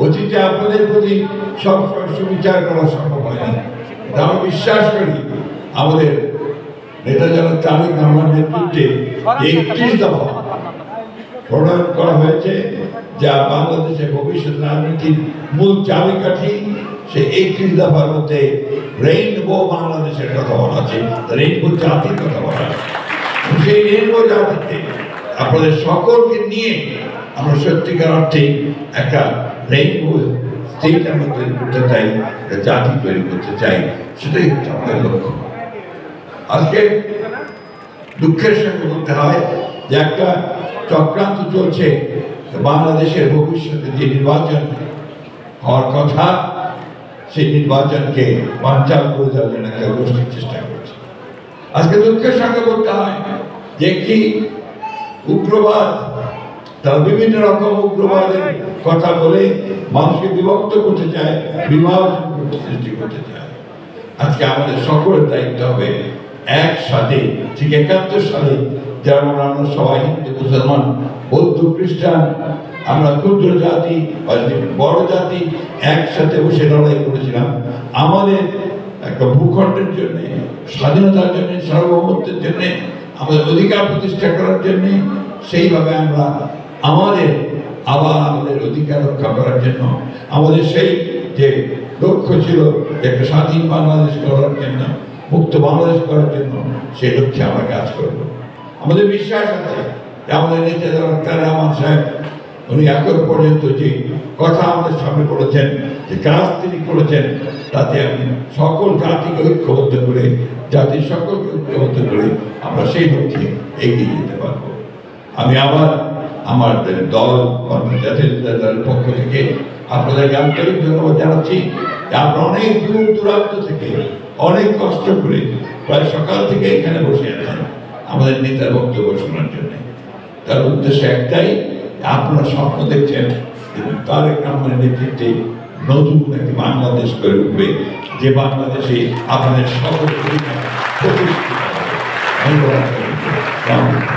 অতীতে আপনাদের প্রতি সব সুবিচার করা সম্ভব হয়নি। আমরা বিশ্বাস করি আমাদের নেতা জনাব তারেক রহমানের নেতৃত্বে 31 দফা প্রণয়ন করা হয়েছে, যা বাংলাদেশের ভবিষ্যৎ রাজনীতির মূল চাবিকাঠি। সেই 31 দফার মধ্যে রেইনবো বাংলাদেশের কথা বলা আছে, রেইনবো জাতির কথা বলা আছে। সেই রেইনবো জাতিতে আপনাদের সকলকে নিয়ে আমরা সত্যিকার অর্থে একটা রেইনবো স্টেট আমরা তৈরি করতে চাই, জাতি তৈরি করতে চাই, সেটাই হচ্ছে আমাদের লক্ষ্য। আজকে দুঃখের সঙ্গে বলতে হয় যে একটা চক্রান্ত চলছে বাংলাদেশের ভবিষ্যতে যে নির্বাচন হওয়ার কথা, সেই নির্বাচনকে বানচাল করে দেওয়ার জন্য একটা গোষ্ঠীর চেষ্টা করছে। আজকে দুঃখের সঙ্গে বলতে হয় যে কি উগ্রবাদ, তারা বিভিন্ন রকম উগ্রবাদের কথা বলে মানুষকে বিভক্ত করতে চায়, বিভাজন সৃষ্টি করতে চায়। আজকে আমাদের সকলের দায়িত্ব হবে একসাথে, ঠিক 71 সালে যেমন আমরা সবাই হিন্দু, মুসলমান, বৌদ্ধ, খ্রিস্টান, আমরা ক্ষুদ্র জাতি, বড় জাতি একসাথে বসে লড়াই করেছিলাম আমাদের একটা ভূখণ্ডের জন্য, স্বাধীনতার জন্য, সার্বভৌমত্বের জন্য, আমাদের অধিকার প্রতিষ্ঠা করার জন্য। সেইভাবে আমরা আমাদের অধিকার রক্ষা করার জন্য, আমাদের সেই যে লক্ষ্য ছিল একটা স্বাধীন বাংলাদেশ করার জন্য, মুক্ত বাংলাদেশ করার জন্য, সেই লক্ষ্যে আমরা কাজ করব। আমাদের বিশ্বাস আছে যে আমাদের নেতা জনাব তারেক রহমান সাহেব, উনি এখন পর্যন্ত যে কথা আমাদের সামনে করেছেন, যে কাজ তিনি করেছেন, তাতে আমি সকল জাতিকে ঐক্যবদ্ধ করে, জাতির সকলকে ঐক্যবদ্ধ করে আমরা সেই লক্ষ্যে এগিয়ে যেতে পারব। আমি আবার আমার দল জাতীয় দলের পক্ষ থেকে আপনাদেরকে আন্তরিক ধন্যবাদ জানাচ্ছি। আপনারা অনেক দূর দূরান্ত থেকে অনেক কষ্ট করে প্রায় সকাল থেকে এখানে বসে আছেন আমাদের নেতার বক্তব্য শোনার জন্য। তার উদ্দেশ্য একটাই, আপনারা স্বপ্ন দেখছেন তারেক রহমানের নেতৃত্বে নতুন একটি বাংলাদেশ করে উঠবে, যে বাংলাদেশে আপনাদের সকল অধিকার প্রতিষ্ঠিত হবে। ধন্যবাদ।